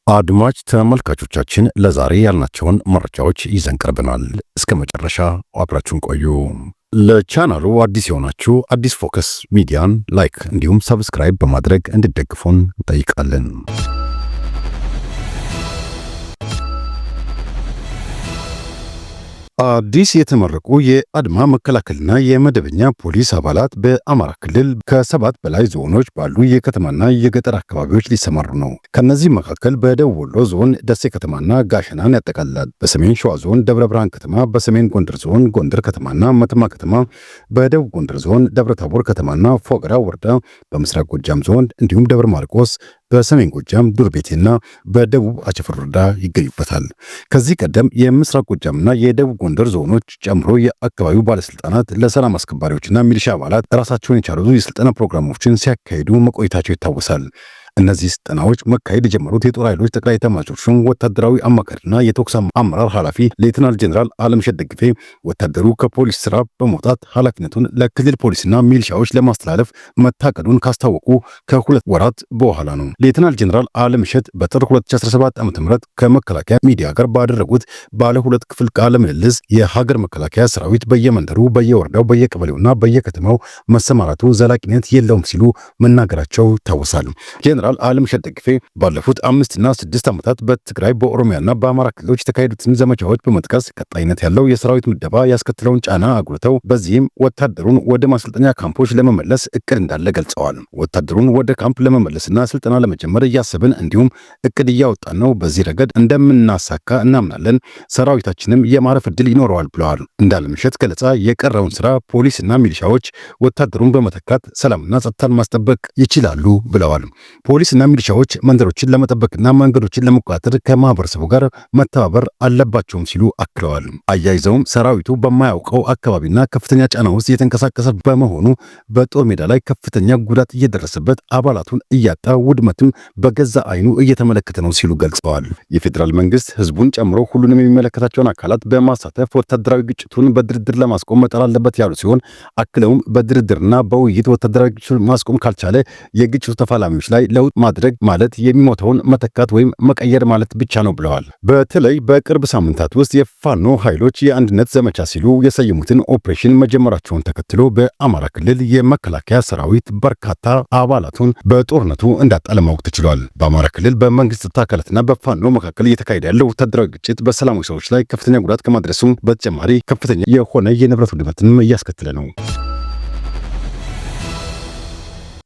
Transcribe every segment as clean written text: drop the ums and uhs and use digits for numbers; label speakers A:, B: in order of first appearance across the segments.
A: አድማጭ ተመልካቾቻችን ለዛሬ ያልናቸውን መረጃዎች ይዘን ቀርበናል። እስከ መጨረሻ አብራችሁን ቆዩ። ለቻናሉ አዲስ የሆናችሁ አዲስ ፎከስ ሚዲያን ላይክ እንዲሁም ሰብስክራይብ በማድረግ እንድትደግፉን እንጠይቃለን። አዲስ የተመረቁ የአድማ መከላከልና የመደበኛ ፖሊስ አባላት በአማራ ክልል ከ7 በላይ ዞኖች ባሉ የከተማና የገጠር አካባቢዎች ሊሰማሩ ነው። ከነዚህ መካከል በደቡብ ወሎ ዞን ደሴ ከተማና ጋሸናን ያጠቃልላል። በሰሜን ሸዋ ዞን ደብረ ብርሃን ከተማ፣ በሰሜን ጎንደር ዞን ጎንደር ከተማና መተማ ከተማ፣ በደቡብ ጎንደር ዞን ደብረ ታቦር ከተማና ፎገራ ወረዳ፣ በምስራቅ ጎጃም ዞን እንዲሁም ደብረ ማርቆስ፣ በሰሜን ጎጃም ዱር ቤቴና በደቡብ አቸፈር ወረዳ ይገኙበታል። ከዚህ ቀደም የምስራቅ ጎጃምና የደቡብ ጎንደር ዞኖች ጨምሮ የአካባቢው ባለስልጣናት ለሰላም አስከባሪዎችና ሚሊሻ አባላት ራሳቸውን የቻሉ የስልጠና ፕሮግራሞችን ሲያካሂዱ መቆየታቸው ይታወሳል። እነዚህ ስልጠናዎች መካሄድ የጀመሩት የጦር ኃይሎች ጠቅላይ ኤታማዦር ሹም ወታደራዊ አማካሪና የተኩስ አመራር ኃላፊ ሌተናል ጄኔራል አለምሸት ደግፌ ወታደሩ ከፖሊስ ስራ በመውጣት ኃላፊነቱን ለክልል ፖሊስና ሚሊሻዎች ለማስተላለፍ መታቀዱን ካስታወቁ ከ2 ወራት በኋላ ነው። ሌተናል ጄኔራል አለምሸት በጥር 2017 ዓ.ም ከመከላከያ ሚዲያ ጋር ባደረጉት ባለ 2 ክፍል ቃለ ምልልስ የሀገር መከላከያ ሰራዊት በየመንደሩ፣ በየወረዳው፣ በየቀበሌውና በየከተማው መሰማራቱ ዘላቂነት የለውም ሲሉ መናገራቸው ይታወሳል። ጄኔራል አለምሸት ደግፌ ባለፉት 5 እና 6 ዓመታት በትግራይ በኦሮሚያና በአማራ ክልሎች የተካሄዱትን ዘመቻዎች በመጥቀስ ቀጣይነት ያለው የሰራዊት ምደባ ያስከተለውን ጫና አጉልተው በዚህም ወታደሩን ወደ ማሰልጠኛ ካምፖች ለመመለስ እቅድ እንዳለ ገልጸዋል። ወታደሩን ወደ ካምፕ ለመመለስና ስልጠና ለመጀመር እያሰብን እንዲሁም እቅድ እያወጣን ነው። በዚህ ረገድ እንደምናሳካ እናምናለን። ሰራዊታችንም የማረፍ ዕድል ይኖረዋል ብለዋል። እንደ አለምሸት ገለጻ የቀረውን ስራ ፖሊስና ሚሊሻዎች ወታደሩን በመተካት ሰላምና ጸጥታን ማስጠበቅ ይችላሉ ብለዋል። ፖሊስና ሚሊሻዎች መንደሮችን ለመጠበቅና መንገዶችን ለመቆጣጠር ከማህበረሰቡ ጋር መተባበር አለባቸውም ሲሉ አክለዋል። አያይዘውም ሰራዊቱ በማያውቀው አካባቢና ከፍተኛ ጫና ውስጥ እየተንቀሳቀሰ በመሆኑ በጦር ሜዳ ላይ ከፍተኛ ጉዳት እየደረሰበት አባላቱን እያጣ ውድመትም በገዛ አይኑ እየተመለከተ ነው ሲሉ ገልጸዋል። የፌዴራል መንግስት ህዝቡን ጨምሮ ሁሉንም የሚመለከታቸውን አካላት በማሳተፍ ወታደራዊ ግጭቱን በድርድር ለማስቆም መጣር አለበት ያሉ ሲሆን አክለውም በድርድርና በውይይት ወታደራዊ ግጭቱን ማስቆም ካልቻለ የግጭቱ ተፋላሚዎች ላይ ለውጥ ማድረግ ማለት የሚሞተውን መተካት ወይም መቀየር ማለት ብቻ ነው ብለዋል። በተለይ በቅርብ ሳምንታት ውስጥ የፋኖ ኃይሎች የአንድነት ዘመቻ ሲሉ የሰየሙትን ኦፕሬሽን መጀመራቸውን ተከትሎ በአማራ ክልል የመከላከያ ሰራዊት በርካታ አባላቱን በጦርነቱ እንዳጣ ለማወቅ ተችሏል። በአማራ ክልል በመንግስት አካላትና በፋኖ መካከል እየተካሄደ ያለው ወታደራዊ ግጭት በሰላማዊ ሰዎች ላይ ከፍተኛ ጉዳት ከማድረሱም በተጨማሪ ከፍተኛ የሆነ የንብረት ውድመትንም እያስከተለ ነው።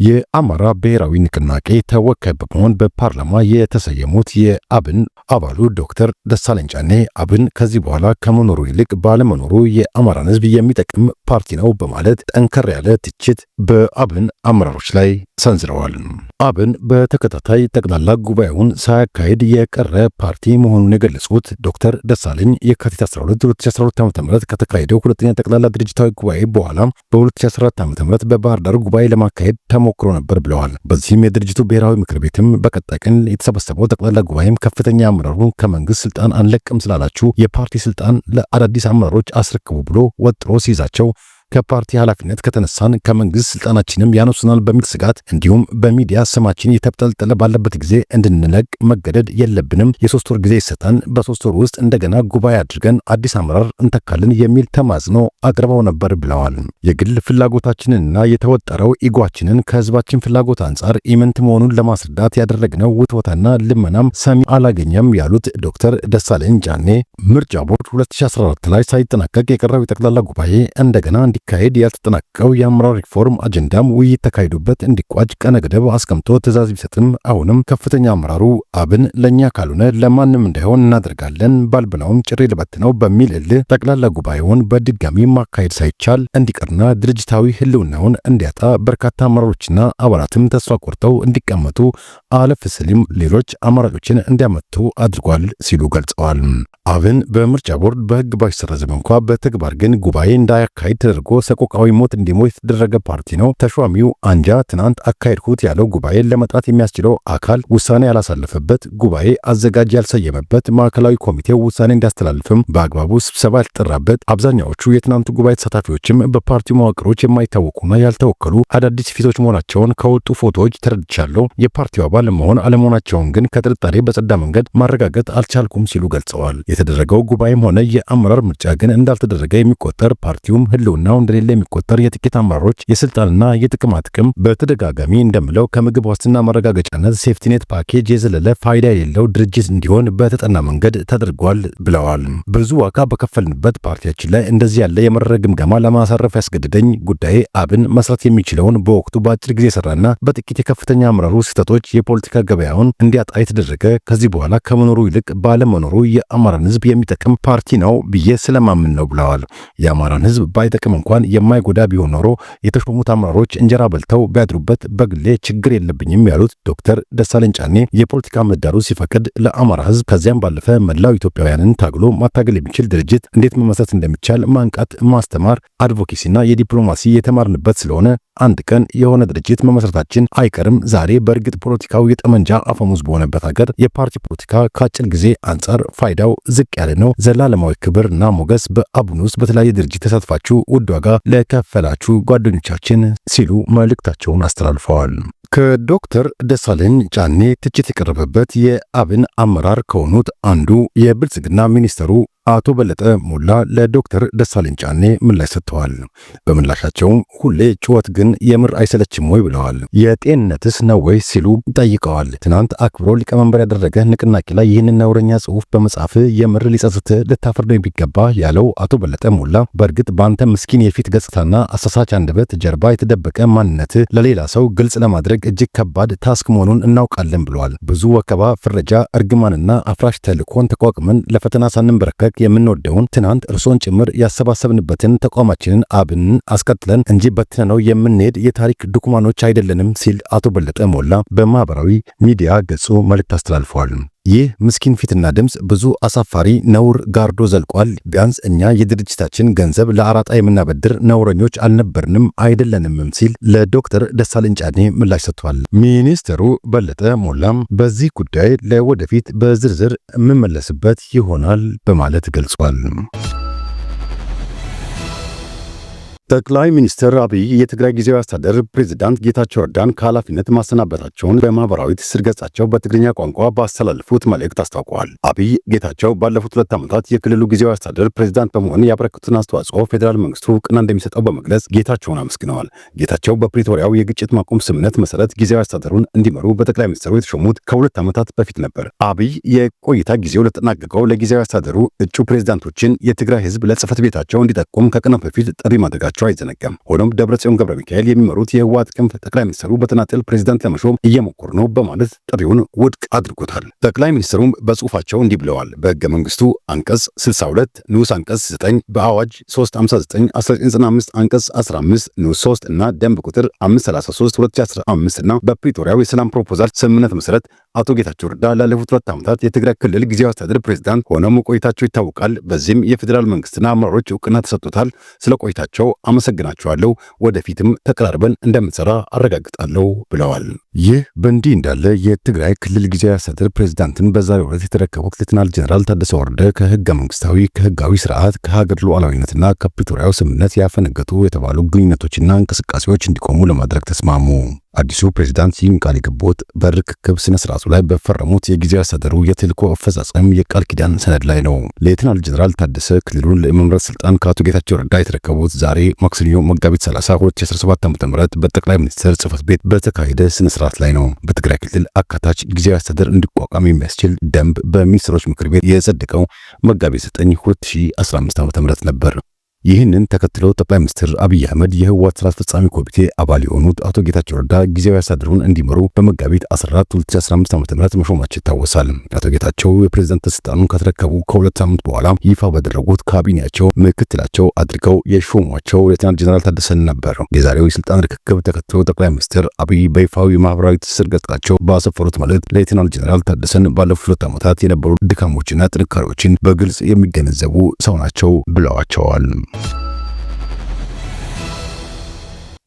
A: የአማራ ብሔራዊ ንቅናቄ ተወካይ በመሆን በፓርላማ የተሰየሙት የአብን አባሉ ዶክተር ደሳለኝ ጫኔ አብን ከዚህ በኋላ ከመኖሩ ይልቅ ባለመኖሩ የአማራን ሕዝብ የሚጠቅም ፓርቲ ነው በማለት ጠንከር ያለ ትችት በአብን አመራሮች ላይ ሰንዝረዋል። አብን በተከታታይ ጠቅላላ ጉባኤውን ሳያካሄድ የቀረ ፓርቲ መሆኑን የገለጹት ዶክተር ደሳለኝ የካቲት 12 2012 ዓ.ም ከተካሄደው ሁለተኛ ጠቅላላ ድርጅታዊ ጉባኤ በኋላ በ2014 ዓ.ም በባህር ዳር ጉባኤ ለማካሄድ ተሞክሮ ነበር ብለዋል። በዚህም የድርጅቱ ብሔራዊ ምክር ቤትም በቀጣይ ቀን የተሰበሰበው ጠቅላላ ጉባኤም ከፍተኛ አመራሩን ከመንግስት ስልጣን አንለቅም ስላላችሁ የፓርቲ ስልጣን ለአዳዲስ አመራሮች አስረክቡ ብሎ ወጥሮ ሲይዛቸው ከፓርቲ ኃላፊነት ከተነሳን ከመንግስት ስልጣናችንም ያነሱናል በሚል ስጋት እንዲሁም በሚዲያ ስማችን የተብጠለጠለ ባለበት ጊዜ እንድንለቅ መገደድ የለብንም። የ3 ወር ጊዜ ይሰጣን። በ3 ወር ውስጥ እንደገና ጉባኤ አድርገን አዲስ አመራር እንተካልን የሚል ተማጽኖ አቅርበው ነበር ብለዋል። የግል ፍላጎታችንንና የተወጠረው ኢጓችንን ከህዝባችን ፍላጎት አንጻር ኢምንት መሆኑን ለማስረዳት ያደረግነው ውትወታና ልመናም ሰሚ አላገኘም ያሉት ዶክተር ደሳለኝ ጫኔ ምርጫ ቦርድ 2014 ላይ ሳይጠናቀቅ የቀረው የጠቅላላ ጉባኤ እንደገና እንዲካሄድ ያልተጠናቀቀው የአመራር ሪፎርም አጀንዳም ውይይት ተካሂዶበት እንዲቋጭ ቀነ ገደብ አስቀምጦ ትዕዛዝ ቢሰጥም አሁንም ከፍተኛ አመራሩ አብን ለኛ ካልሆነ ለማንም እንዳይሆን እናደርጋለን ባልብላውም ጭሬ ልበትነው በሚል እልህ ጠቅላላ ጉባኤውን በድጋሚ ማካሄድ ሳይቻል እንዲቀርና ድርጅታዊ ህልውናውን እንዲያጣ በርካታ አመራሮችና አባላትም ተስፋ ቆርጠው እንዲቀመጡ አለፍ ሲልም ሌሎች አማራጮችን እንዲያመጡ አድርጓል ሲሉ ገልጸዋል። አብን በምርጫ ቦርድ በህግ ባይሰረዝም እንኳ በተግባር ግን ጉባኤ እንዳያካሂድ ተደርጎ ተደርጎ ሰቆቃዊ ሞት እንዲሞት የተደረገ ፓርቲ ነው። ተሿሚው አንጃ ትናንት አካሄድኩት ያለው ጉባኤ ለመጥራት የሚያስችለው አካል ውሳኔ ያላሳለፈበት፣ ጉባኤ አዘጋጅ ያልሰየመበት፣ ማዕከላዊ ኮሚቴው ውሳኔ እንዲያስተላልፍም በአግባቡ ስብሰባ ያልተጠራበት፣ አብዛኛዎቹ የትናንቱ ጉባኤ ተሳታፊዎችም በፓርቲው መዋቅሮች የማይታወቁና ያልተወከሉ አዳዲስ ፊቶች መሆናቸውን ከወጡ ፎቶዎች ተረድቻለሁ። የፓርቲው አባል መሆን አለመሆናቸውን ግን ከጥርጣሬ በጸዳ መንገድ ማረጋገጥ አልቻልኩም ሲሉ ገልጸዋል። የተደረገው ጉባኤም ሆነ የአመራር ምርጫ ግን እንዳልተደረገ የሚቆጠር ፓርቲውም ህልውናው እንደሌለ የሚቆጠር የጥቂት አመራሮች የስልጣንና የጥቅማ ጥቅም በተደጋጋሚ እንደምለው ከምግብ ዋስትና ማረጋገጫነት ሴፍቲኔት ፓኬጅ የዘለለ ፋይዳ የሌለው ድርጅት እንዲሆን በተጠና መንገድ ተደርጓል ብለዋል። ብዙ ዋጋ በከፈልንበት ፓርቲያችን ላይ እንደዚህ ያለ የመረረ ግምገማ ለማሳረፍ ያስገድደኝ ጉዳይ አብን መስራት የሚችለውን በወቅቱ በአጭር ጊዜ ሰራና በጥቂት የከፍተኛ አመራሩ ስህተቶች የፖለቲካ ገበያውን እንዲያጣ የተደረገ ከዚህ በኋላ ከመኖሩ ይልቅ ባለመኖሩ የአማራን ህዝብ የሚጠቅም ፓርቲ ነው ብዬ ስለማምን ነው ብለዋል። የአማራን ህዝብ ባይጠቅም እንኳን የማይጎዳ ቢሆን ኖሮ የተሾሙት አመራሮች እንጀራ በልተው ቢያድሩበት በግሌ ችግር የለብኝም ያሉት ዶክተር ደሳለኝ ጫኔ የፖለቲካ ምህዳሩ ሲፈቅድ ለአማራ ህዝብ ከዚያም ባለፈ መላው ኢትዮጵያውያንን ታግሎ ማታገል የሚችል ድርጅት እንዴት መመስረት እንደሚቻል ማንቃት፣ ማስተማር፣ አድቮኬሲና የዲፕሎማሲ የተማርንበት ስለሆነ አንድ ቀን የሆነ ድርጅት መመስረታችን አይቀርም። ዛሬ በእርግጥ ፖለቲካው የጠመንጃ አፈሙዝ በሆነበት ሀገር የፓርቲ ፖለቲካ ከአጭር ጊዜ አንጻር ፋይዳው ዝቅ ያለ ነው። ዘላለማዊ ክብርና ሞገስ በአቡን ውስጥ በተለያየ ድርጅት ተሳትፋችሁ ውድ ዋጋ ለከፈላችሁ ጓደኞቻችን ሲሉ መልእክታቸውን አስተላልፈዋል። ከዶክተር ደሳለኝ ጫኔ ትችት የቀረበበት የአብን አመራር ከሆኑት አንዱ የብልጽግና ሚኒስተሩ አቶ በለጠ ሞላ ለዶክተር ደሳለኝ ጫኔ ምላሽ ሰጥተዋል። በምላሻቸውም ሁሌ ጩኸት ግን የምር አይሰለችም ወይ ብለዋል። የጤንነትስ ነው ወይ ሲሉ ጠይቀዋል። ትናንት አክብሮ ሊቀመንበር ያደረገ ንቅናቄ ላይ ይህንን ነውረኛ ጽሑፍ በመጻፍ የምር ሊጸጽት ልታፈርደው የሚገባ ያለው አቶ በለጠ ሞላ በእርግጥ በአንተ ምስኪን የፊት ገጽታና አሳሳች አንደበት ጀርባ የተደበቀ ማንነት ለሌላ ሰው ግልጽ ለማድረግ እጅግ ከባድ ታስክ መሆኑን እናውቃለን ብለዋል። ብዙ ወከባ፣ ፍረጃ፣ እርግማንና አፍራሽ ተልእኮን ተቋቁመን ለፈተና ሳንንበረከክ የምንወደውን ትናንት እርሶን ጭምር ያሰባሰብንበትን ተቋማችንን አብንን አስቀጥለን እንጂ በትነነው የምንሄድ የታሪክ ዱኩማኖች አይደለንም ሲል አቶ በለጠ ሞላ በማህበራዊ ሚዲያ ገጹ መልእክት አስተላልፈዋል። ይህ ምስኪን ፊትና ድምፅ ብዙ አሳፋሪ ነውር ጋርዶ ዘልቋል። ቢያንስ እኛ የድርጅታችን ገንዘብ ለአራጣ የምናበድር ነውረኞች አልነበርንም አይደለንምም ሲል ለዶክተር ደሳለኝ ጫኔ ምላሽ ሰጥቷል። ሚኒስትሩ በለጠ ሞላም በዚህ ጉዳይ ለወደፊት በዝርዝር የምመለስበት ይሆናል በማለት ገልጿል። ጠቅላይ ሚኒስትር አብይ የትግራይ ጊዜያዊ አስተዳደር ፕሬዝዳንት ጌታቸው ረዳን ከኃላፊነት ማሰናበታቸውን በማህበራዊ ትስስር ገጻቸው በትግርኛ ቋንቋ ባስተላለፉት መልእክት አስታውቀዋል። አብይ ጌታቸው ባለፉት 2 ዓመታት የክልሉ ጊዜያዊ አስተዳደር ፕሬዝዳንት በመሆን ያበረከቱትን አስተዋጽኦ ፌዴራል መንግስቱ እውቅና እንደሚሰጠው በመግለጽ ጌታቸውን አመስግነዋል። ጌታቸው በፕሪቶሪያው የግጭት ማቆም ስምምነት መሰረት ጊዜያዊ አስተዳደሩን እንዲመሩ በጠቅላይ ሚኒስትሩ የተሾሙት ከ2 ዓመታት በፊት ነበር። አብይ የቆይታ ጊዜው ለተጠናቀቀው ለጊዜያዊ አስተዳደሩ እጩ ፕሬዝዳንቶችን የትግራይ ህዝብ ለጽህፈት ቤታቸው እንዲጠቁም ከቀናት በፊት ጥሪ ማድረጋቸው አይዘነጋም። ሆኖም ደብረጽዮን ገብረ ሚካኤል የሚመሩት የህወሓት ክንፍ ጠቅላይ ሚኒስትሩ በተናጠል ፕሬዝዳንት ለመሾም እየሞከሩ ነው በማለት ጥሪውን ውድቅ አድርጎታል። ጠቅላይ ሚኒስትሩም በጽሁፋቸው እንዲህ ብለዋል። በህገ መንግስቱ አንቀጽ 62 ንዑስ አንቀጽ 9 በአዋጅ 359/1995 አንቀጽ 15 ንዑስ 3 እና ደንብ ቁጥር 533/2015 እና በፕሪቶሪያው የሰላም ፕሮፖዛል ስምምነት መሰረት አቶ ጌታቸው ረዳ ላለፉት 2 ዓመታት የትግራይ ክልል ጊዜያዊ አስተዳደር ፕሬዝዳንት ሆነው ቆይታቸው ይታወቃል። በዚህም የፌዴራል መንግስትና አመራሮች እውቅና ተሰጥቶታል። ስለ ቆይታቸው አመሰግናቸዋለሁ። ወደፊትም ተቀራርበን እንደምንሰራ አረጋግጣለሁ ብለዋል። ይህ በእንዲህ እንዳለ የትግራይ ክልል ጊዜያዊ አስተዳደር ፕሬዝዳንትን በዛሬው ዕለት የተረከቡት ሌተናል ጀነራል ታደሰ ወረደ ከህጋዊ ስርዓት ከሀገር ሉዓላዊነትና ከፕሪቶሪያው ስምምነት ያፈነገጡ የተባሉ ግንኙነቶችና እንቅስቃሴዎች እንዲቆሙ ለማድረግ ተስማሙ። አዲሱ ፕሬዝዳንት ይህን ቃል የገቡት በርክክብ ስነ ስርዓቱ ላይ በፈረሙት የጊዜያዊ አስተዳደሩ የተልዕኮ አፈጻጸም የቃል ኪዳን ሰነድ ላይ ነው። ሌተናል ጀነራል ታደሰ ክልሉን ለመምራት ስልጣን ከአቶ ጌታቸው ረዳ የተረከቡት ዛሬ ማክሰኞ መጋቢት 30 2017 ዓ.ም በጠቅላይ ሚኒስትር ጽሕፈት ቤት በተካሄደ ስነ ስርዓት ላይ ነው። በትግራይ ክልል አካታች ጊዜያዊ አስተዳደር እንዲቋቋም የሚያስችል ደንብ በሚኒስትሮች ምክር ቤት የጸደቀው መጋቢት 9 2015 ዓ.ም ነበር። ይህንን ተከትለው ጠቅላይ ሚኒስትር አብይ አህመድ የህወሓት ስራ አስፈጻሚ ኮሚቴ አባል የሆኑት አቶ ጌታቸው ረዳ ጊዜያዊ አስተዳደሩን እንዲመሩ በመጋቢት 14 2015 ዓ.ም መሾማቸው ይታወሳል። አቶ ጌታቸው የፕሬዝዳንት ስልጣኑን ከተረከቡ ከ2 ሳምንት በኋላ ይፋ ባደረጉት ካቢኔያቸው ምክትላቸው አድርገው የሾሟቸው ሌተናል ጀነራል ታደሰን ነበር። የዛሬው የስልጣን ርክክብ ተከትሎ ጠቅላይ ሚኒስትር አብይ በይፋዊ ማህበራዊ ትስስር ገጻቸው ባሰፈሩት መልእክት ሌተናል ጀነራል ታደሰን ባለፉት 2 ዓመታት የነበሩ ድካሞችና ጥንካሬዎችን በግልጽ የሚገነዘቡ ሰው ናቸው ብለዋቸዋል።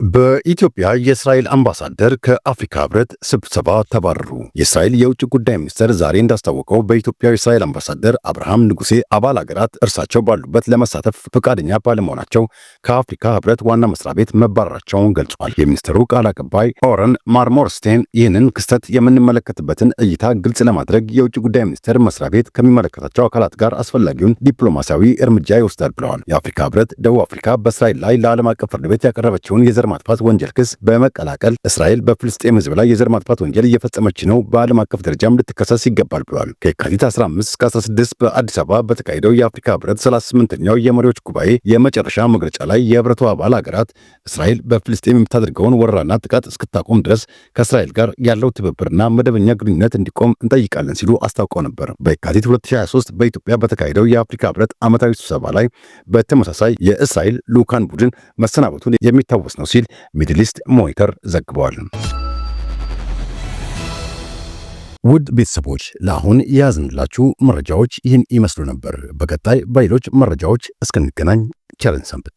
A: በኢትዮጵያ የእስራኤል አምባሳደር ከአፍሪካ ህብረት ስብሰባ ተባረሩ። የእስራኤል የውጭ ጉዳይ ሚኒስትር ዛሬ እንዳስታወቀው በኢትዮጵያ የእስራኤል አምባሳደር አብርሃም ንጉሴ አባል ሀገራት እርሳቸው ባሉበት ለመሳተፍ ፈቃደኛ ባለመሆናቸው ከአፍሪካ ህብረት ዋና መስሪያ ቤት መባረራቸውን ገልጿል። የሚኒስትሩ ቃል አቀባይ ኦረን ማርሞርስቴን ይህንን ክስተት የምንመለከትበትን እይታ ግልጽ ለማድረግ የውጭ ጉዳይ ሚኒስቴር መስሪያ ቤት ከሚመለከታቸው አካላት ጋር አስፈላጊውን ዲፕሎማሲያዊ እርምጃ ይወስዳል ብለዋል። የአፍሪካ ህብረት ደቡብ አፍሪካ በእስራኤል ላይ ለዓለም አቀፍ ፍርድ ቤት ያቀረበችውን የዘር ማጥፋት ወንጀል ክስ በመቀላቀል እስራኤል በፍልስጤም ህዝብ ላይ የዘር ማጥፋት ወንጀል እየፈጸመች ነው፣ በዓለም አቀፍ ደረጃም ልትከሰስ ይገባል ብለዋል። ከየካቲት 15 እስከ 16 በአዲስ አበባ በተካሄደው የአፍሪካ ህብረት 38ኛው የመሪዎች ጉባኤ የመጨረሻ መግለጫ ላይ የህብረቱ አባል ሀገራት እስራኤል በፍልስጤም የምታደርገውን ወረራና ጥቃት እስክታቆም ድረስ ከእስራኤል ጋር ያለው ትብብርና መደበኛ ግንኙነት እንዲቆም እንጠይቃለን ሲሉ አስታውቀው ነበር። በየካቲት 2023 በኢትዮጵያ በተካሄደው የአፍሪካ ህብረት ዓመታዊ ስብሰባ ላይ በተመሳሳይ የእስራኤል ልዑካን ቡድን መሰናበቱን የሚታወስ ነው ሲል ሚድል ኢስት ሞኒተር ዘግቧል። ውድ ቤተሰቦች ለአሁን የያዝንላችሁ መረጃዎች ይህን ይመስሉ ነበር። በቀጣይ በሌሎች መረጃዎች እስክንገናኝ ቸርን ሰንብት።